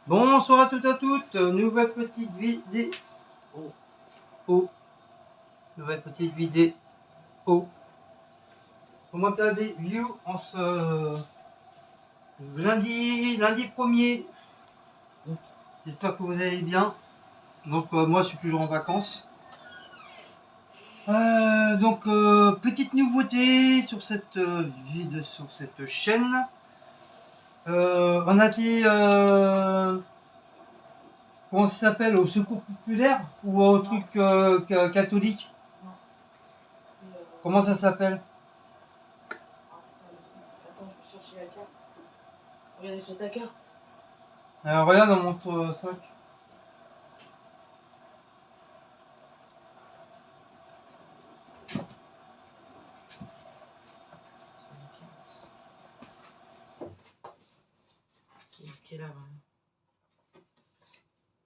Bonsoir à toutes et à toutes, nouvelle petite vidéo. Nouvelle petite vidéo. Comment allez vous en ce lundi 1er. J'espère que vous allez bien. Donc moi je suis toujours en vacances. Petite nouveauté sur cette vidéo, sur cette chaîne. On a été comment ça s'appelle, au secours populaire ou au truc catholique? Comment ça s'appelle? Attends, je vais chercher la carte. Regardez sur ta carte. Regarde, on montre 5. C'est marqué là.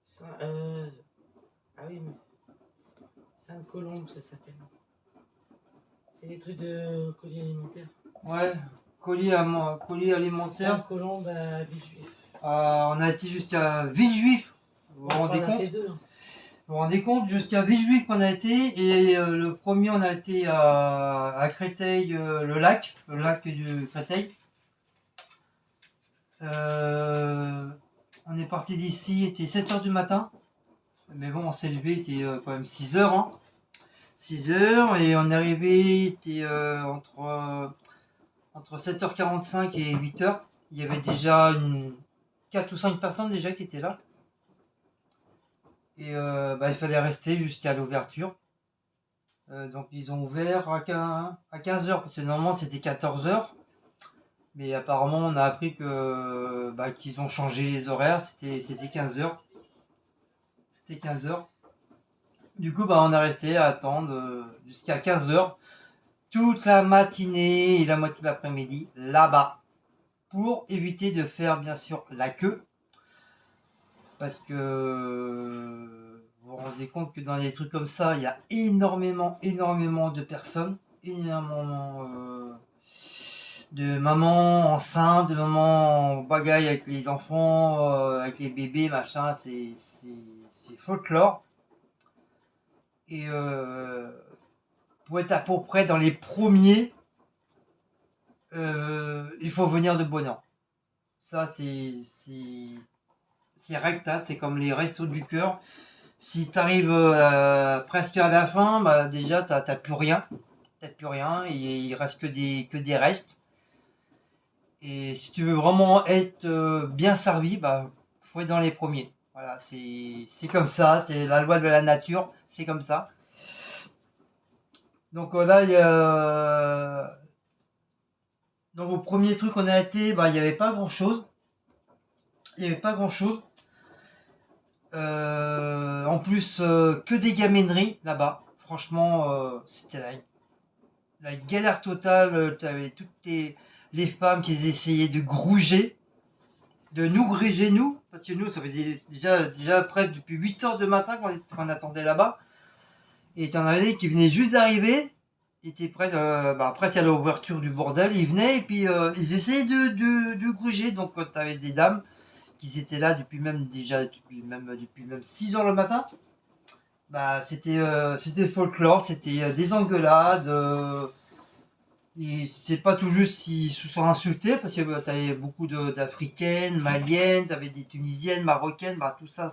Ça, ah oui, mais Sainte-Colombe, ça s'appelle. C'est des trucs de colis alimentaires. Ouais, colis alimentaire. Sainte-Colombe à Villejuif. On a été jusqu'à Villejuif. Vous vous rendez compte? Vous vous rendez compte, jusqu'à Villejuif qu'on a été, et le premier on a été à Créteil, le lac du Créteil. On est parti d'ici, il était 7h du matin, mais bon on s'est levé, il était quand même 6h, hein. 6h, et on est arrivé, il était entre 7h45 et 8h. Il y avait déjà 4 ou 5 personnes déjà qui étaient là. Et il fallait rester jusqu'à l'ouverture. Donc ils ont ouvert à 15h, parce que normalement c'était 14h. Mais apparemment on a appris que qu'ils ont changé les horaires, c'était 15h. C'était 15h. Du coup on est resté à attendre jusqu'à 15h. Toute la matinée et la moitié de l'après-midi là-bas. Pour éviter de faire bien sûr la queue. Parce que vous vous rendez compte que dans les trucs comme ça, il y a énormément de personnes, énormément de mamans enceintes, de mamans en bagaille avec les enfants, avec les bébés, machin, c'est folklore. Et pour être à peu près dans les premiers, il faut venir de bonne heure. Ça, c'est recta, c'est comme les restos du cœur. Si tu arrives presque à la fin, déjà t'as plus rien. T'as plus rien et il reste que des restes. Et si tu veux vraiment être bien servi, faut être dans les premiers. Voilà, c'est comme ça, c'est la loi de la nature, c'est comme ça. Donc là, il y a... Donc au premier truc on a été, il n'y avait pas grand chose. Il n'y avait pas grand chose. En plus, que des gamaineries là-bas. Franchement, c'était la galère totale. Tu avais toutes les femmes qui essayaient de gruger, de nous gruger, nous. Parce que nous, ça faisait déjà presque depuis 8h du matin qu'on attendait là-bas. Et tu en avais qui venaient juste d'arriver. Ils étaient prêts, presque à l'ouverture du bordel. Ils venaient et puis ils essayaient de gruger. Donc, tu avais des dames qui étaient là depuis même 6h le matin. C'était folklore, c'était des engueulades. Et c'est pas tout juste s'ils se sont insultés, parce que t'avais beaucoup d'Africaines, Maliennes, t'avais des Tunisiennes, Marocaines, tout ça,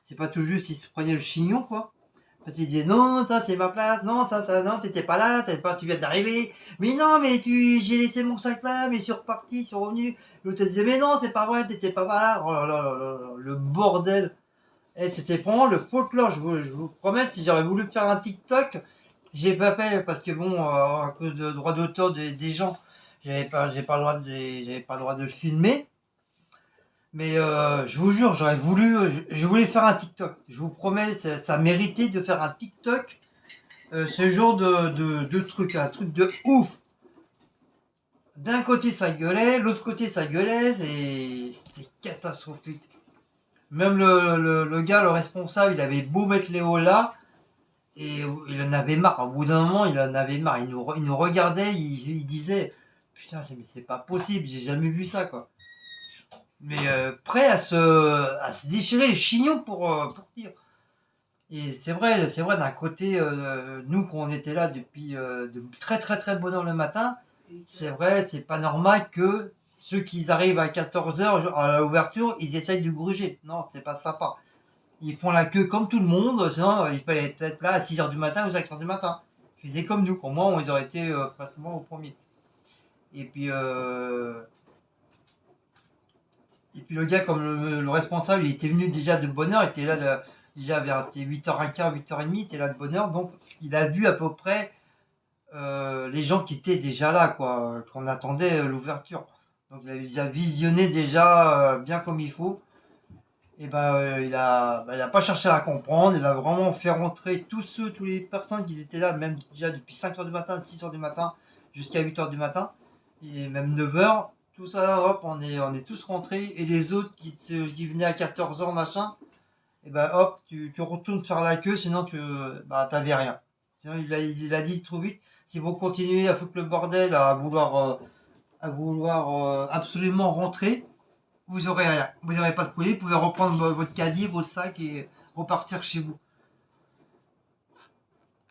c'est pas tout juste, ils se prenaient le chignon, quoi. Parce qu'ils disaient non, ça c'est ma place, non, ça, non, t'étais pas là, tu viens d'arriver. Mais non, mais j'ai laissé mon sac là, mais je suis reparti, je suis revenu. L'autre disait mais non, c'est pas vrai, t'étais pas là. Oh là là là là, le bordel. Et c'était vraiment le folklore, je vous promets, si j'aurais voulu faire un TikTok, j'ai pas fait parce que bon, à cause de droits d'auteur des gens, j'avais pas le droit de le filmer. Mais je vous jure, j'aurais voulu, je voulais faire un TikTok. Je vous promets, ça méritait de faire un TikTok. Ce genre de truc, un truc de ouf. D'un côté ça gueulait, l'autre côté ça gueulait, et c'était catastrophique. Même le gars, le responsable, il avait beau mettre les hauts là, et il en avait marre. Au bout d'un moment, il en avait marre. Il nous regardait, il disait putain, mais c'est pas possible, j'ai jamais vu ça, quoi. Mais prêt à se déchirer les chignons pour dire. Et c'est vrai, d'un côté, nous, quand on était là depuis de très très très bonne heure le matin, c'est vrai, c'est pas normal que ceux qui arrivent à 14h à l'ouverture, ils essayent de gruger. Non, c'est pas sympa. Ils font la queue comme tout le monde, sinon il fallait être là à 6h du matin ou 5h du matin. Ils faisaient comme nous, au moins ils auraient été pratiquement au premier. Et puis, le gars, comme le responsable, il était venu déjà de bonne heure, il était là déjà vers 8h15, 8h30, il était là de bonne heure, donc il a vu à peu près les gens qui étaient déjà là, quoi, qu'on attendait l'ouverture. Donc il a déjà visionné déjà bien comme il faut. Et ben il a pas cherché à comprendre, il a vraiment fait rentrer tous les personnes qui étaient là, même déjà depuis 5h du matin, 6h du matin, jusqu'à 8h du matin, et même 9h, tout ça, hop, on est tous rentrés, et les autres qui venaient à 14h, machin, et ben hop, tu retournes faire la queue, sinon t'avais rien. Sinon il a dit trop vite, si vous continuez à foutre le bordel, à vouloir absolument rentrer, vous aurez rien. Vous n'aurez pas de colis, vous pouvez reprendre votre caddie, vos sacs et repartir chez vous.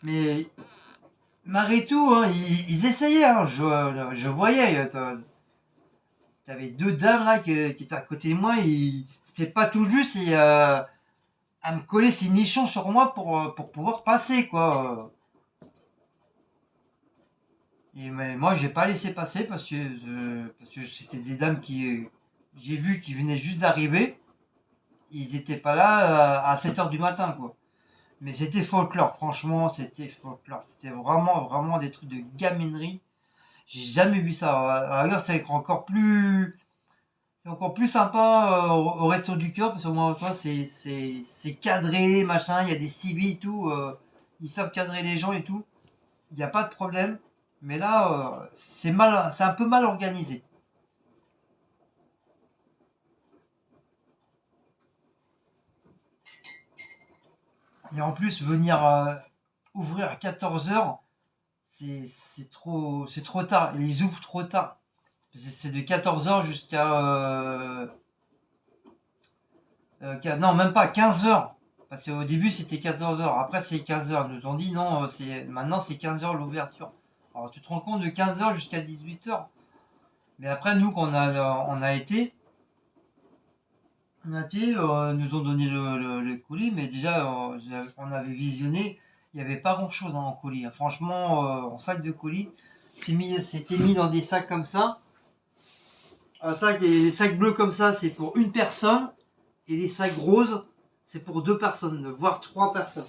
Mais malgré tout, hein, ils essayaient. Hein, je voyais. T'avais deux dames là qui étaient à côté de moi. C'était pas tout juste à me coller ces nichons sur moi pour pouvoir passer, quoi. Mais moi, j'ai pas laissé passer parce que c'était des dames j'ai vu qui venaient juste d'arriver. Ils étaient pas là à 7h du matin, quoi. Mais c'était folklore, franchement, c'était folklore. C'était vraiment, vraiment des trucs de gaminerie. J'ai jamais vu ça. À la rigueur, c'est encore plus sympa au Resto du Cœur, parce qu'au moins, toi, c'est cadré, machin, il y a des civils et tout. Ils savent cadrer les gens et tout. Il n'y a pas de problème. Mais là, c'est un peu mal organisé. Et en plus, venir ouvrir à 14h, c'est trop tard. Ils ouvrent trop tard. C'est de 14h jusqu'à non, même pas 15h. Parce qu'au début c'était 14h, après c'est 15h. Ils nous ont dit non, maintenant c'est 15h l'ouverture. Alors tu te rends compte de 15h jusqu'à 18h. Mais après nous quand on a été, nous ont donné le colis, mais déjà on avait visionné, il n'y avait pas grand chose en colis, hein. Franchement, en sac de colis, c'était mis dans des sacs comme ça. Les sacs bleus comme ça, c'est pour une personne. Et les sacs roses, c'est pour 2 personnes, voire 3 personnes.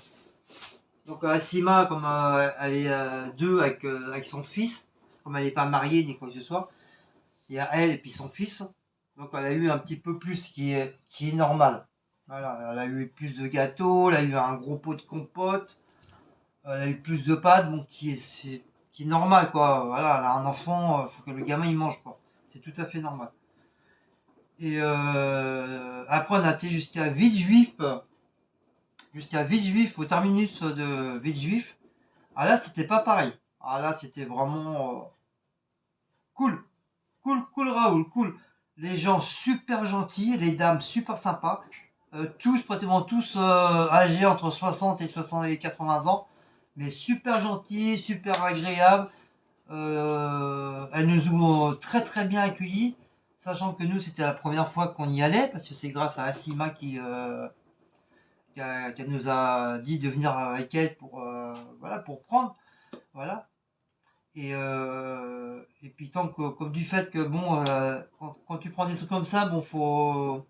Donc Sima, comme elle est deux avec son fils, comme elle n'est pas mariée ni quoi que ce soit, il y a elle et puis son fils. Donc elle a eu un petit peu plus qui est normal. Voilà, elle a eu plus de gâteaux, elle a eu un gros pot de compote, elle a eu plus de pâtes, bon, qui est normal, quoi. Voilà, elle a un enfant, il faut que le gamin il mange, quoi. C'est tout à fait normal. Et après, on a été jusqu'à Villejuif, au terminus de Villejuif. Ah là, c'était pas pareil. Ah là, c'était vraiment cool. Cool, cool, Raoul, cool. Les gens super gentils, les dames super sympas. Pratiquement tous âgés entre 60 et 80 ans. Mais super gentils, super agréables. Elles nous ont très très bien accueillis. Sachant que nous, c'était la première fois qu'on y allait, parce que c'est grâce à Asima qu'elle nous a dit de venir avec elle voilà, pour prendre. Voilà. Et puis tant que, comme du fait que bon, quand tu prends des trucs comme ça, bon, faut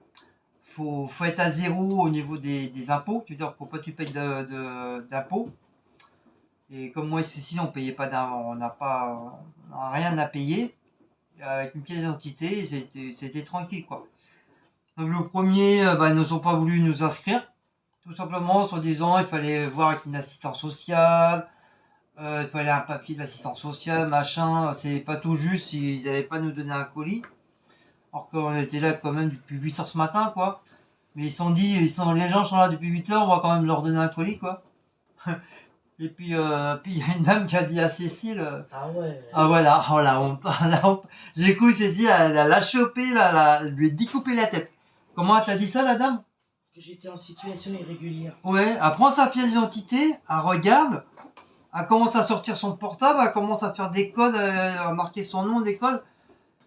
être à zéro au niveau des impôts. Tu veux dire, faut pas que tu payes d'impôts. Et comme moi ici, on payait pas on n'a rien à payer. Avec une pièce d'identité, c'était tranquille, quoi. Donc le premier, ils n'ont pas voulu nous inscrire. Tout simplement, soi-disant, il fallait voir avec une assistante sociale, il fallait un papier d'assistance sociale, machin. C'est pas tout juste s'ils n'allaient pas nous donner un colis. Alors qu'on était là quand même depuis 8h ce matin, quoi. Mais ils se sont dit, les gens sont là depuis 8h, on va quand même leur donner un colis, quoi. Et puis il y a une dame qui a dit à Cécile, Ah ouais. ah voilà, oh la honte, la honte. J'ai cru Cécile, elle l'a chopé, elle lui a découpé la tête. Comment elle t'a dit ça, la dame? Que j'étais en situation irrégulière. Ouais, elle prend sa pièce d'identité, elle regarde, elle commence à sortir son portable, elle commence à faire des codes, à marquer son nom, des codes.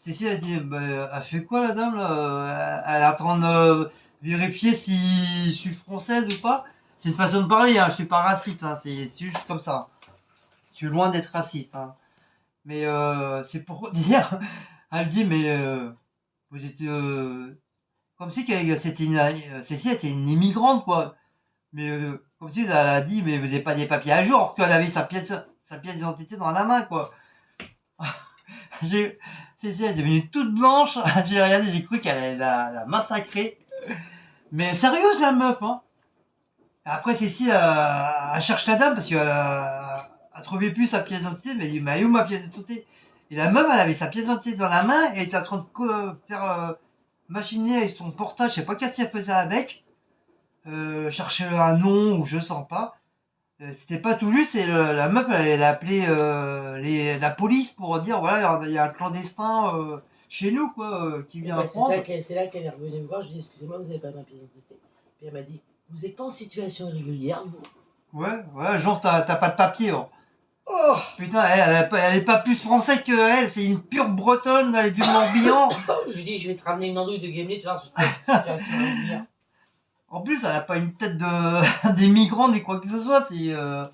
Cécile a dit, bah, elle fait quoi la dame là? Elle est en train de vérifier si je suis française ou pas. C'est une façon de parler, hein. Je suis pas raciste, hein. C'est juste comme ça. Je suis loin d'être raciste, hein. Mais c'est pour dire, elle dit, mais vous êtes comme si Cécile était une immigrante quoi. Mais comme si elle a dit, mais vous n'avez pas des papiers à jour, alors qu'elle avait sa pièce d'identité dans la main quoi. Cécile est devenue toute blanche. J'ai regardé, j'ai cru qu'elle la massacrée. Mais sérieuse la meuf, hein. Après Cécile, elle cherche la dame parce qu'elle elle trouvait plus sa pièce d'identité. Mais elle dit, mais elle est où ma pièce d'identité? Et la meuf, elle avait sa pièce d'identité dans la main et était en train de faire machiner avec son portage. Je sais pas qu'est-ce qu'elle faisait avec. Chercher un nom ou je sens pas. C'était pas tout juste et la meuf elle a appelé la police pour dire voilà il y a un clandestin chez nous quoi qui vient Bah, prendre. c'est là qu'elle est revenue me voir. Je lui ai dit, excusez-moi, vous n'avez pas ma pièce d'identité. Puis elle m'a dit, vous n'êtes pas en situation irrégulière, vous? Ouais, genre t'as pas de papier. Hein. Oh, Putain, elle est pas plus française que elle, c'est une pure bretonne, elle est du Morbihan. je lui ai dit, je vais te ramener une andouille de Gimli, tu vois, je suis en situation irrégulière. En plus, elle a pas une tête de des migrants ni quoi que ce soit, c'est oh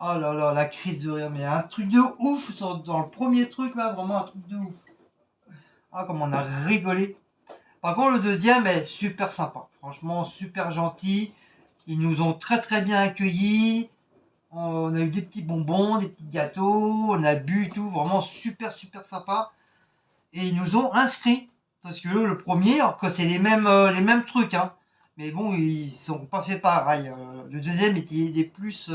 là là, la crise de rire, mais un truc de ouf dans le premier truc là, vraiment un truc de ouf. Ah, comme on a rigolé. Par contre, le deuxième est super sympa. Franchement, super gentil. Ils nous ont très très bien accueillis. On a eu des petits bonbons, des petits gâteaux. On a bu et tout. Vraiment super super sympa. Et ils nous ont inscrits. Parce que le premier, alors que c'est les mêmes trucs. Hein. Mais bon, ils sont pas fait pareil. Le deuxième était il est plus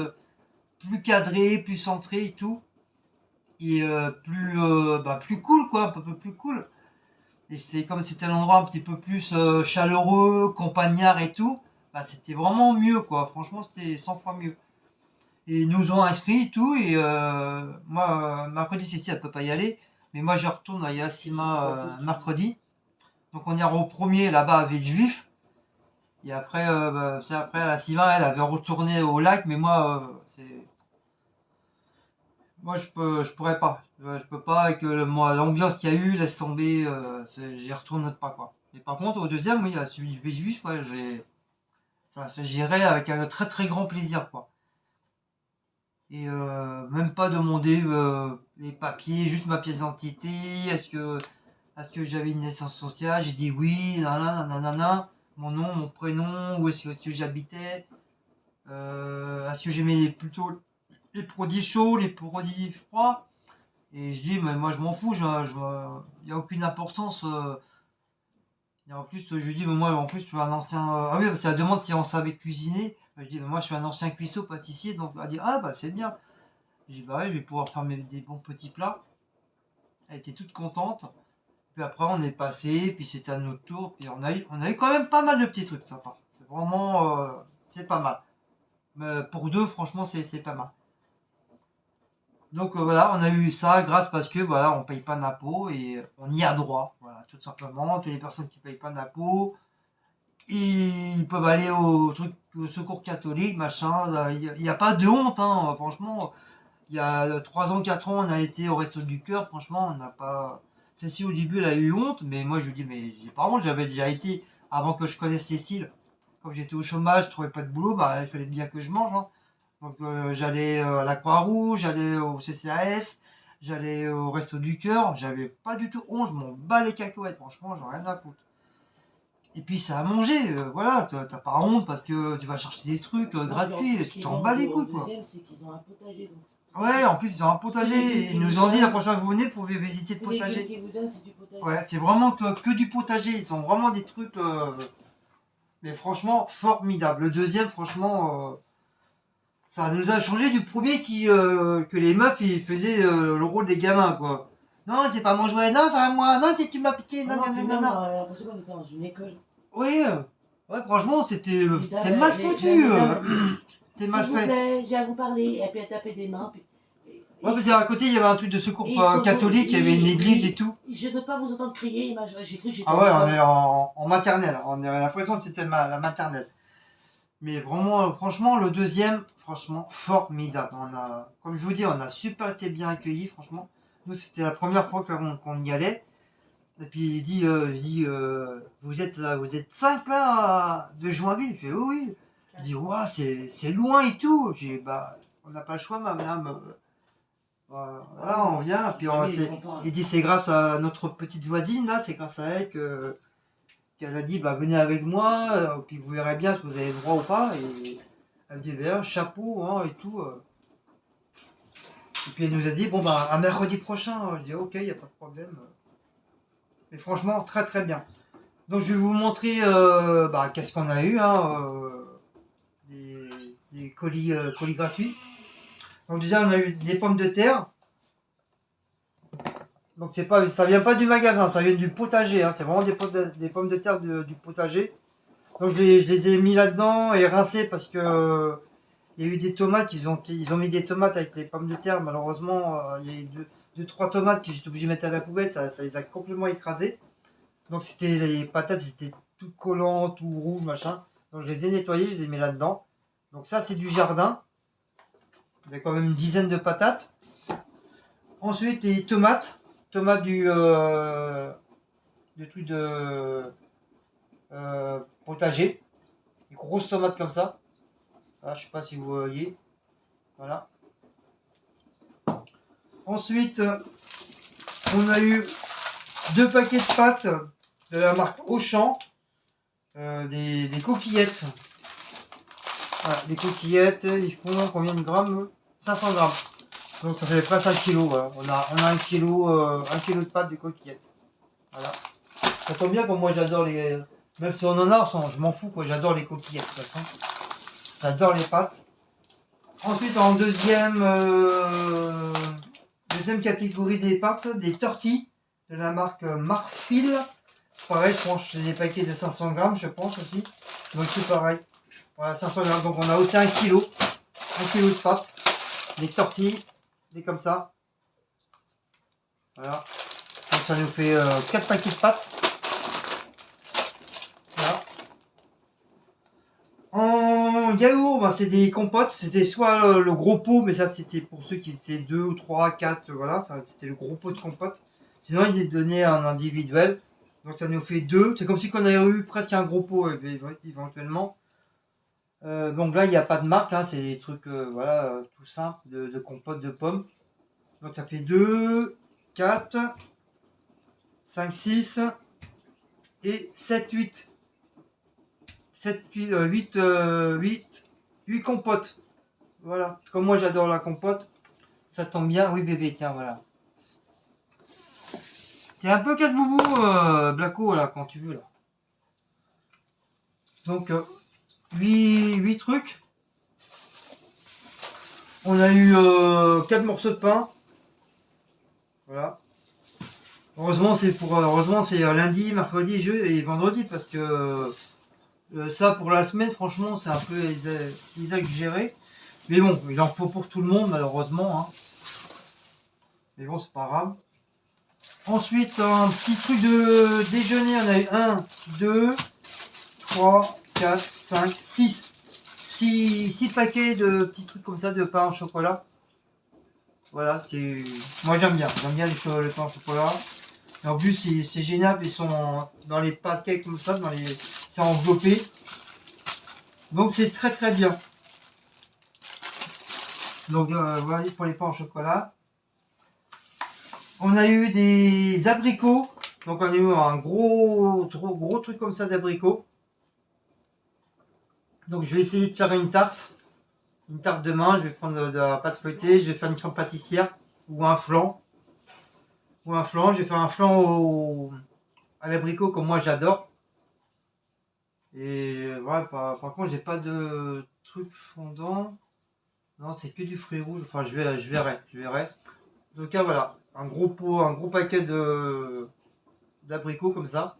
cadré, plus centré et tout. Et plus cool quoi, un peu plus cool. Et c'est comme c'était un endroit un petit peu plus chaleureux, campagnard et tout, bah, c'était vraiment mieux quoi. Franchement, c'était 100 fois mieux. Et ils nous ont inscrits et tout. Et moi, mercredi, Cécile, elle peut pas y aller. Mais moi, je retourne à Yasima mercredi. Donc on ira au premier là-bas à Villejuif. Et après, après, la Sylvain, elle avait retourné au lac. Mais moi, je pourrais pas. Je peux pas avec l'ambiance qu'il y a eu, laisse tomber, j'y retourne pas quoi. Et par contre, au deuxième, oui, à celui du Villejuif, ouais, j'irai avec un très très grand plaisir quoi. Et même pas demander les papiers, juste ma pièce d'identité. Est-ce que j'avais une naissance sociale? J'ai dit oui, nanana, nanana, mon nom, mon prénom, où est-ce que j'habitais. Est-ce que j'aimais plutôt les produits chauds, les produits froids. Et je dis, mais moi je m'en fous, il n'y a aucune importance. Et en plus, je lui dis, mais moi en plus je suis un ancien. Ah oui, parce qu'elle demande si on savait cuisiner. Je dis, mais moi je suis un ancien cuistot pâtissier, donc elle dit, ah bah c'est bien. Je dis, bah ouais, je vais pouvoir faire des bons petits plats. Elle était toute contente. Puis après on est passé, puis c'était à notre tour, puis on a eu quand même pas mal de petits trucs sympas. C'est vraiment, c'est pas mal. Mais pour deux, franchement, c'est pas mal. Donc voilà, on a eu ça grâce parce que voilà, on paye pas d'impôts et on y a droit. Voilà, tout simplement. Toutes les personnes qui payent pas d'impôts, ils peuvent aller au secours catholique, machin. Il n'y a pas de honte, hein. Franchement, il y a 3 ans, 4 ans, on a été au Resto du Cœur. Franchement, on n'a pas. Cécile au début, elle a eu honte, mais moi je lui dis, mais j'ai pas honte, j'avais déjà été avant que je connaisse Cécile. Comme j'étais au chômage, je trouvais pas de boulot, bah il fallait bien que je mange. Hein. Donc j'allais à la Croix-Rouge, j'allais au CCAS, j'allais au Resto du Cœur, j'avais pas du tout honte, je m'en bats les cacahuètes, franchement, j'en ai rien à foutre. Et puis ça a mangé, voilà, t'as pas honte parce que tu vas chercher des trucs gratuits, et tu t'en bats les couilles quoi. Le deuxième, c'est qu'ils ont un potager. Ouais, en plus ils ont un potager, ils nous ont dit la prochaine fois que vous venez, vous pouvez visiter le potager. Qu'ils vous donnent, c'est du potager. Ouais, c'est vraiment que du potager, ils ont vraiment des trucs, mais franchement, formidable. Le deuxième, franchement... ça nous a changé du premier que les meufs ils faisaient le rôle des gamins quoi. Non, c'est pas mon jouet, non, c'est à moi, non, c'est tu m'as piqué, non, non, non, non, non. On a l'impression qu'on était dans une école. Oui, ouais, franchement, c'est mal foutu. T'es mal S'il vous fait. plaît, j'ai à vous parler. Et puis elle tapait des mains. Puis, Ouais, parce qu'à côté, il y avait un truc de secours il faut catholique, il y avait une oui, église oui. et tout. Je veux pas vous entendre crier. J'ai cru que j'étais Ah en ouais, on école. est en maternelle. On a l'impression que c'était la maternelle. Mais vraiment, franchement, le deuxième, franchement, formidable. Comme je vous dis, on a super été bien accueillis, franchement. Nous, c'était la première fois qu'on y allait. Et puis il dit, vous êtes 5 là de Joinville. Il fait oui, oui. Il dit, ouah, c'est loin et tout. J'ai dit, bah, on n'a pas le choix, madame. Voilà, on vient. Puis il dit, c'est grâce à notre petite voisine là, c'est grâce à elle qu'elle a dit, bah, venez avec moi, puis vous verrez bien si vous avez le droit ou pas. Et elle me dit, ben, chapeau hein, et tout. Et puis elle nous a dit, bon, bah, à mercredi prochain. Je dis, ok, il n'y a pas de problème. Mais franchement, très très bien. Donc je vais vous montrer bah, qu'est-ce qu'on a eu, hein, des colis gratuits. Donc déjà on a eu des pommes de terre. Donc c'est pas, ça vient pas du magasin, ça vient du potager. Hein. C'est vraiment des pommes de terre du potager. Donc je les ai mis là-dedans et rincés parce que il y a eu des tomates, ils ont mis des tomates avec les pommes de terre. Malheureusement, il y a eu deux, trois tomates que j'étais obligé de mettre à la poubelle, ça les a complètement écrasées. Donc c'était les patates, c'était tout collant, tout rouge, machin. Donc je les ai nettoyées, je les ai mis là-dedans. Donc ça c'est du jardin. Il y a quand même une dizaine de patates. Ensuite les tomates. Tomates du truc de potager. Des grosses tomates comme ça. Voilà, je sais pas si vous voyez. Voilà. Ensuite, on a eu 2 paquets de pâtes de la marque Auchan. Des coquillettes. Voilà, les coquillettes, ils font combien de grammes? 500 grammes. Donc ça fait presque 1 kilo. Voilà. On a 1 kilo, 1 kilo de pâtes de coquillettes. Voilà. Ça tombe bien comme moi j'adore les. Même si on en a, je m'en fous quoi. J'adore les coquillettes de toute façon. J'adore les pâtes. Ensuite en deuxième catégorie des pâtes, des tortilles de la marque Marfil. Pareil, je pense c'est des paquets de 500 grammes, je pense aussi. Donc c'est pareil. Voilà, 500 grammes. Donc on a aussi 1 kilo. 1 kilo de pâtes. Des tortilles. Des comme ça. Voilà. Donc ça nous fait 4 paquets de pâtes. Voilà. En yaourt, ben, c'est des compotes. C'était soit le gros pot, mais ça c'était pour ceux qui étaient 2 ou 3, 4. Voilà. C'était le gros pot de compote. Sinon, ils les donnaient en individuel. Donc ça nous fait 2. C'est comme si on avait eu presque un gros pot éventuellement. Donc là, il n'y a pas de marque, hein, c'est des trucs voilà, tout simples de compote de pommes. Donc ça fait 2, 4, 5, 6 et 7, 8. 7, 8 compotes. Voilà. Comme moi j'adore la compote, ça tombe bien. Oui bébé, tiens, voilà. T'es un peu casse-boubou, Blacko, là, quand tu veux, là. Donc, 8 trucs. On a eu 4 morceaux de pain. Voilà. Heureusement c'est lundi, mercredi, jeudi et vendredi parce que ça pour la semaine franchement c'est un peu exagéré. Mais bon, il en faut pour tout le monde malheureusement. Hein. Mais bon, c'est pas grave. Ensuite, un petit truc de déjeuner, on a eu 1, 2, 3, 4, 5, 6. 6 paquets de petits trucs comme ça de pain au chocolat. Voilà, c'est. Moi j'aime bien le pain au chocolat. Et en plus c'est génial, ils sont dans les paquets comme ça, c'est enveloppé. Donc c'est très très bien. Donc voilà pour les pains au chocolat. On a eu des abricots. Donc on a eu un gros truc comme ça d'abricots. Donc je vais essayer de faire une tarte. Une tarte demain, je vais prendre de la pâte feuilletée, je vais faire une crème pâtissière ou un flan. Je vais faire un flan à l'abricot comme moi j'adore. Et voilà, par contre j'ai pas de truc fondant. Non, c'est que du fruit rouge. Enfin je verrai. En tout cas voilà, un gros paquet d'abricots comme ça.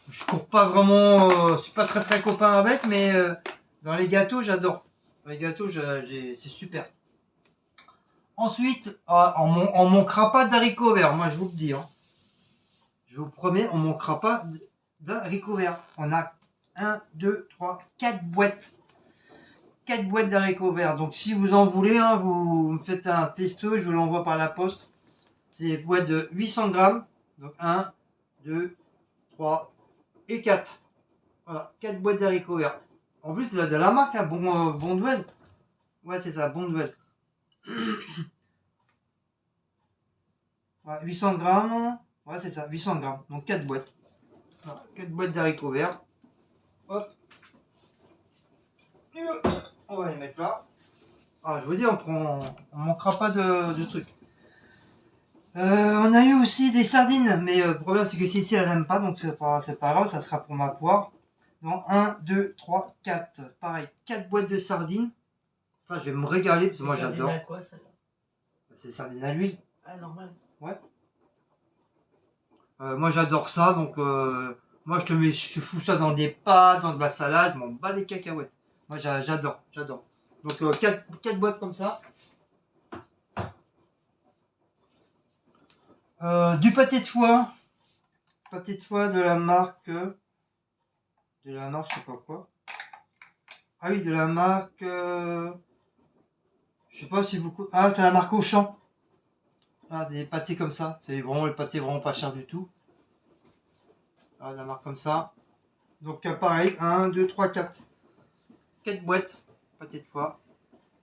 Je cours pas vraiment, je suis pas très très copain avec, mais Dans les gâteaux, j'adore. Dans les gâteaux, c'est super. Ensuite, on manquera pas d'haricots verts, moi je vous le dis. Hein. Je vous promets, on manquera pas d'haricots verts. On a 1, 2, 3, 4 boîtes. 4 boîtes d'haricots verts. Donc si vous en voulez, hein, vous me faites un testo, je vous l'envoie par la poste. C'est des boîtes de 800 grammes. Donc 1, 2, 3 et 4. Voilà, 4 boîtes d'haricots verts. En plus, de la marque, hein, Bonduelle. Ouais, c'est ça, Bonduelle. Ouais, 800 grammes. Ouais, c'est ça, 800 grammes. Donc 4 boîtes. Voilà, 4 boîtes d'haricots verts. Hop. On va les mettre là. Ah, je vous dis, on manquera pas de trucs. On a eu aussi des sardines, mais le problème c'est que Cécile elle n'aime pas, donc c'est pas grave, ça sera pour ma poire. Donc 1, 2, 3, 4. Pareil, 4 boîtes de sardines. Ça, je vais me régaler parce que moi j'adore. C'est quoi ça? C'est sardines à l'huile. Ah, normal. Ouais. Moi j'adore ça, donc moi je fous ça dans des pâtes, dans de la salade, je m'en bats les cacahuètes. Moi j'adore. Donc 4 boîtes comme ça. Du pâté de foie. Pâté de foie de la marque. Je sais pas quoi. Ah oui, de la marque. Je sais pas si beaucoup. Ah, c'est la marque Auchan. Ah, des pâtés comme ça. C'est vraiment le pâté vraiment pas cher du tout. Ah, la marque comme ça. Donc pareil, 1, 2, 3, 4. 4 boîtes. Pâté de foie.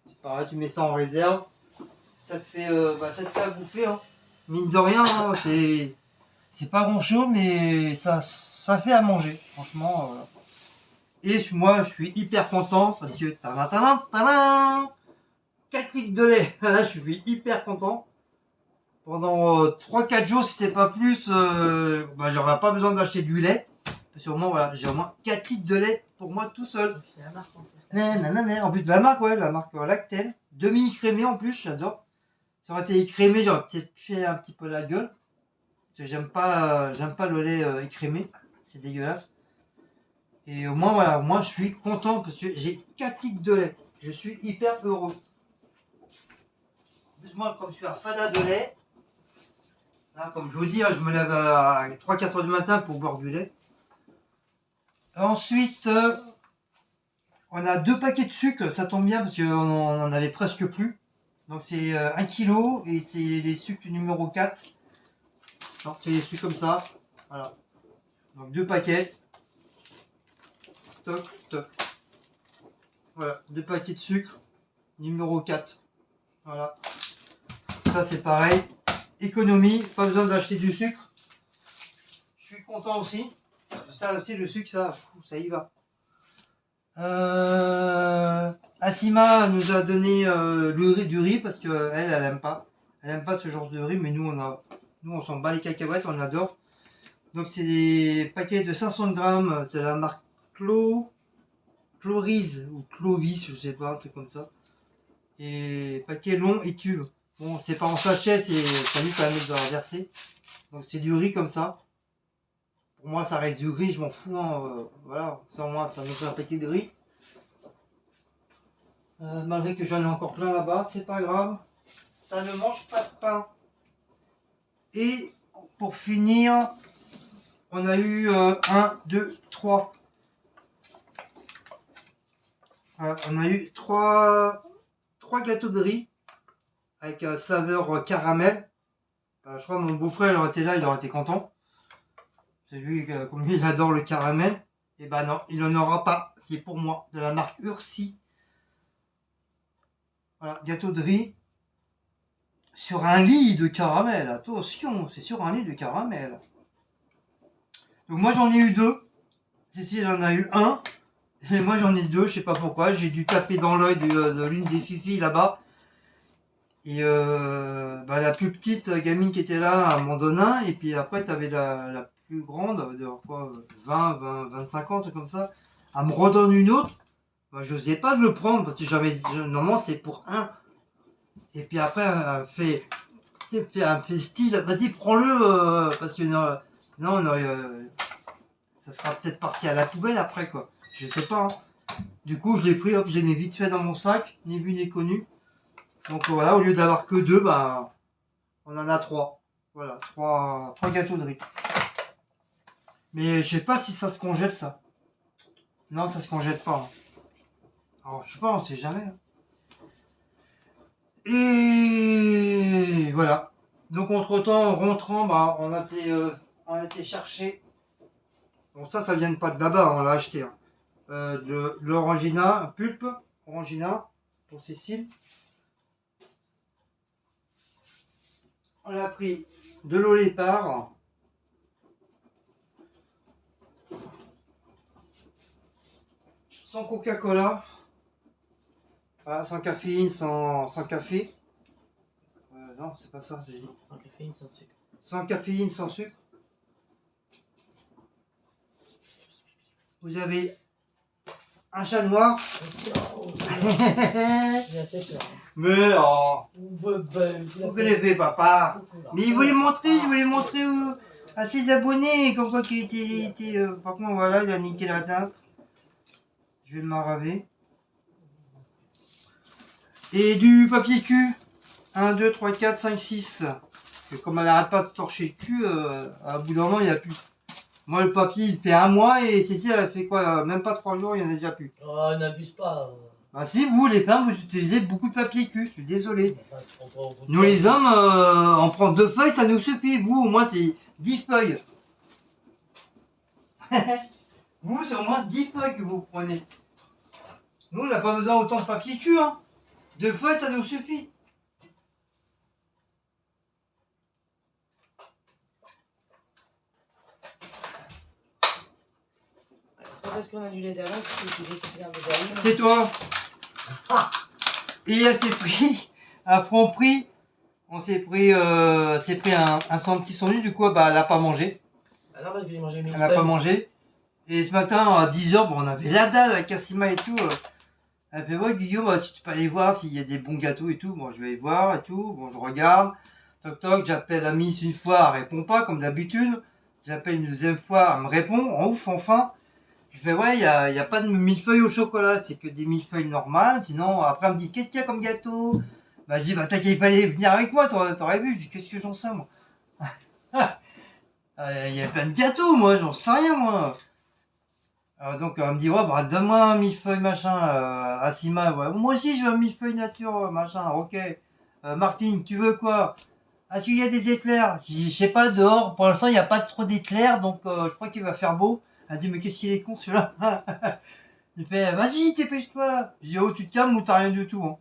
C'est pareil, tu mets ça en réserve. Ça te fait, ça te fait à bouffer. Hein. Mine de rien, hein, c'est pas grand chose, mais ça fait à manger. Franchement. Et moi, je suis hyper content parce que 4 litres de lait. Là, je suis hyper content. Pendant 3-4 jours, si c'est pas plus, j'aurai pas besoin d'acheter du lait. Parce que au moins, voilà, j'ai au moins 4 litres de lait pour moi tout seul. C'est la marque en plus. En plus de la marque, ouais, la marque Lactel. Demi-écrémé en plus, j'adore. Ça aurait été écrémé, j'aurais peut-être fait un petit peu la gueule. Parce que j'aime pas le lait écrémé. C'est dégueulasse. Et au moins, voilà, moi je suis content parce que j'ai 4 litres de lait. Je suis hyper heureux. En plus, moi, comme je suis un fada de lait, hein, comme je vous dis, hein, je me lève à 3-4 heures du matin pour boire du lait. Ensuite, on a 2 paquets de sucre, ça tombe bien parce qu'on en avait presque plus. Donc c'est 1 kg et c'est les sucres numéro 4. Alors c'est les sucres comme ça. Voilà. Donc 2 paquets. Toc, toc. Voilà, 2 paquets de sucre numéro 4. Voilà. Ça c'est pareil. Économie, pas besoin d'acheter du sucre. Je suis content aussi. Ça aussi le sucre, ça y va. Asima nous a donné du riz parce que elle aime pas. Elle aime pas ce genre de riz, mais nous on s'en bat les cacahuètes, on adore. Donc c'est des paquets de 500 grammes, c'est la marque Cloris ou Clovis, je sais pas, un truc comme ça. Et paquet long et tube. Bon, c'est pas en sachet, c'est lui quand même de verser. Donc c'est du riz comme ça. Pour moi, ça reste du riz, je m'en fous. Hein, voilà, sans moi, ça me fait un paquet de riz. Malgré que j'en ai encore plein là-bas, c'est pas grave. Ça ne mange pas de pain. Et pour finir, on a eu 1, 2, 3. On a eu 3 gâteaux de riz avec saveur caramel. Je crois que mon beau-frère il aurait été là, il aurait été content. C'est lui, comme lui, il adore le caramel. Et ben non, il n'en aura pas. C'est pour moi, de la marque Ursi. Voilà, gâteau de riz sur un lit de caramel. Attention, c'est sur un lit de caramel. Donc moi j'en ai eu 2. Cécile en a eu 1. Et moi j'en ai 2, je sais pas pourquoi. J'ai dû taper dans l'œil de l'une des filles là-bas. Et la plus petite gamine qui était là m'en donne un. Et puis après tu avais la plus grande, de quoi, 25 ans, comme ça. Elle me redonne une autre. Je n'osais pas le prendre parce que normalement c'est pour un. Et puis après elle fait style, vas-y prends-le parce que non, ça sera peut-être parti à la poubelle après quoi. Je sais pas. Hein. Du coup, je l'ai pris, hop, je l'ai mis vite fait dans mon sac, ni vu ni connu. Donc voilà, au lieu d'avoir que 2, bah, on en a 3. Voilà, 3 gâteaux de riz. Mais je sais pas si ça se congèle ça. Non, ça se congèle pas. Alors, je sais pas, on sait jamais. Et voilà. Donc entre-temps, en rentrant, bah, on a été chercher. Bon, ça vient pas de là-bas, on l'a acheté. Hein. De l'orangina, un pulpe, orangina, pour Cécile. On a pris de l'eau Lépard. Sans Coca-Cola. Voilà, sans caféine, sans café. Non, c'est pas ça, j'ai dit. Sans caféine, sans sucre. Sans caféine, sans sucre. Vous avez un chat noir. Attention, il a fait peur. Mais oh, Vous vous connaissez papa. Mais il voulait montrer, je voulais montrer à ses abonnés comme quoi qu'il était, par contre voilà, il a niqué la teinte. Je vais le maraver. Et du papier cul. 1, 2, 3, 4, 5, 6. Et comme elle n'arrête pas de torcher le cul, à bout d'un moment il n'y a plus. Moi le papier il fait un mois et Cécile elle fait quoi, même pas 3 jours, il n'y en a déjà plus. Oh, n'abuse pas. Bah si vous les femmes vous utilisez beaucoup de papier cul, je suis désolé. Enfin, tu prends pas au bout de Nous toi. les hommes, on prend 2 feuilles, ça nous suffit. Vous au moins c'est 10 feuilles. Vous c'est au moins 10 feuilles que vous prenez. Nous on n'a pas besoin autant de papier cul hein. 2 feuilles ça nous suffit. C'est pas parce qu'on a du lait d'avance que tu récupères de derrière. C'est toi. Et elle s'est pris, à franc prix, on s'est pris un petit sandwich, du coup bah, elle n'a pas mangé. Ah non, parce que j'ai mangé mille Elle n'a pas mangé. Et ce matin à 10h, bon, on avait la dalle avec Cassima et tout. Elle fait ouais Guillaume, tu peux aller voir s'il y a des bons gâteaux et tout. Bon je vais aller voir et tout. Bon je regarde. Toc toc, j'appelle la Miss une fois, elle répond pas comme d'habitude. J'appelle une deuxième fois, elle me répond. En ouf enfin. Je fais ouais, il y a pas de millefeuille au chocolat, c'est que des millefeuilles normales. Sinon, après, elle me dit qu'est-ce qu'il y a comme gâteau? Bah, je dis bah, t'as qu'à aller venir avec moi, t'aurais vu. Je dis qu'est-ce que j'en sais, moi? Il y a plein de gâteaux, moi, j'en sais rien, moi. Donc, elle me dit ouais, bah, donne-moi un millefeuille, machin, Asima. Ouais. Moi aussi, je veux un millefeuille nature, machin, ok. Martine, tu veux quoi? Est-ce qu'il y a des éclairs? Je dis, je sais pas, dehors, pour l'instant, il n'y a pas trop d'éclairs, donc je crois qu'il va faire beau. Elle dit mais qu'est-ce qu'il est con celui-là. Il fait vas-y dépêche-toi. Je dis oh tu te calmes ou t'as rien du tout hein.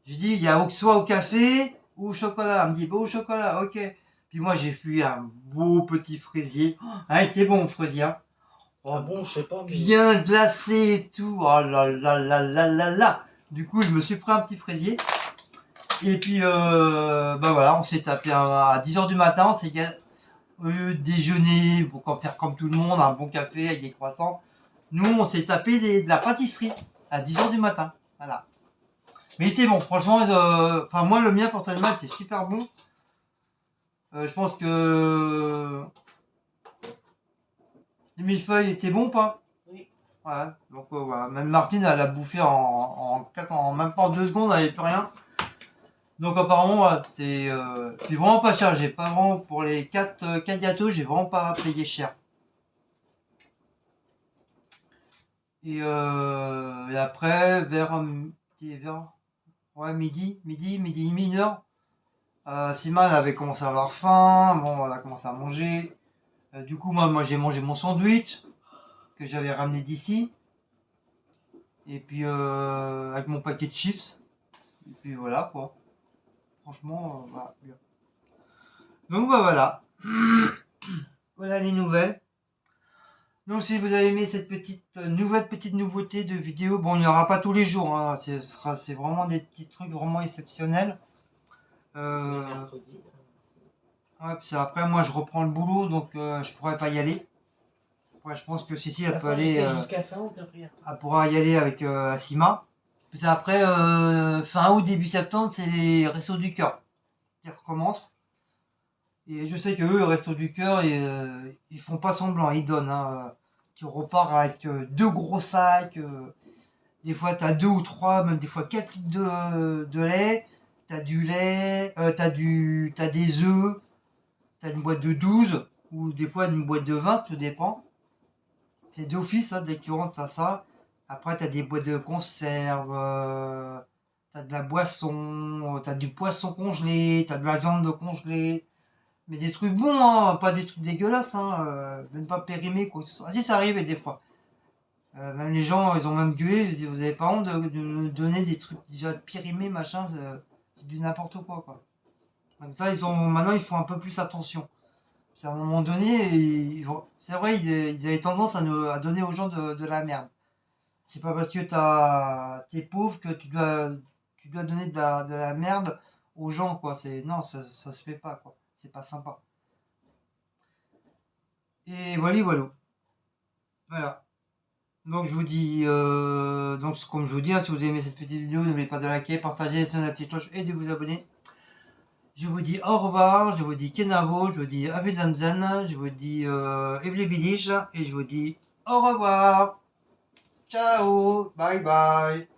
Je dis il y a soit au café ou au chocolat. Elle me dit bah au chocolat ok. Puis moi j'ai fait un beau petit fraisier. Ah il était bon le fraisier hein. Ah bon, je sais pas, mais. Bien glacé et tout. Oh là là là là là là. Du coup je me suis pris un petit fraisier. Et puis bah voilà on s'est tapé à 10h du matin. On s'est au lieu de déjeuner, pour faire comme tout le monde, un bon café avec des croissants, nous on s'est tapé de la pâtisserie à 10h du matin. Voilà. Mais il était bon, franchement, enfin moi le mien personnellement était super bon. Je pense que les millefeuilles étaient bons ou pas? Oui. Voilà. Donc voilà. Même Martine elle a bouffé en même pas en 2 secondes, elle n'avait plus rien. Donc apparemment voilà, c'est vraiment pas cher. J'ai pas vraiment pour les 4 gâteaux, j'ai vraiment pas payé cher. Et après vers ouais, midi et demi, 1h, Sima elle avait commencé à avoir faim. Bon, elle a commencé à manger. Du coup moi j'ai mangé mon sandwich que j'avais ramené d'ici. Et puis avec mon paquet de chips. Et puis voilà quoi. Franchement, voilà, bien. Donc bah voilà. Voilà les nouvelles. Donc si vous avez aimé cette petite nouveauté de vidéo, bon il n'y aura pas tous les jours, hein, c'est vraiment des petits trucs vraiment exceptionnels. C'est mercredi. Ouais, puis après moi je reprends le boulot donc je pourrais pas y aller. Ouais, je pense que Cécile elle peut aller. Jusqu'à fin août après. Elle pourra y aller avec Asima. Puis après fin août début septembre c'est les Restos du Cœur qui recommencent. Et je sais que eux, Restos du Cœur, ils font pas semblant, ils donnent. Hein. tu repars avec 2 gros sacs. Des fois, tu as 2 ou 3, même des fois 4 litres de lait. Tu as du lait, t'as des œufs, tu as une boîte de 12 ou des fois une boîte de 20, tout dépend. C'est d'office, hein, dès que tu rentres, t'as ça. Après, tu as des boîtes de conserve, tu as de la boisson, tu as du poisson congelé, tu as de la viande congelée. Mais des trucs bons, hein, pas des trucs dégueulasses, hein, même pas périmés, quoi. Ah si, ça arrive des fois. Même les gens, ils ont même gueulé, ils disent, vous avez pas honte de nous donner des trucs déjà périmés, machin, c'est du n'importe quoi, quoi. Donc ça, maintenant, ils font un peu plus attention. Parce qu'à un moment donné, c'est vrai, ils avaient tendance à donner aux gens de la merde. C'est pas parce que t'es pauvre que tu dois donner de la merde aux gens, quoi. Non, ça se fait pas, quoi. C'est pas sympa. Et voilà, voilà. Voilà. Donc je vous dis, donc comme je vous dis, hein, si vous aimez cette petite vidéo, n'oubliez pas de liker, partager, sonner la petite cloche et de vous abonner. Je vous dis au revoir, je vous dis Kenavo, je vous dis Avidanzen, je vous dis Evlebidish et je vous dis au revoir. Ciao, bye bye.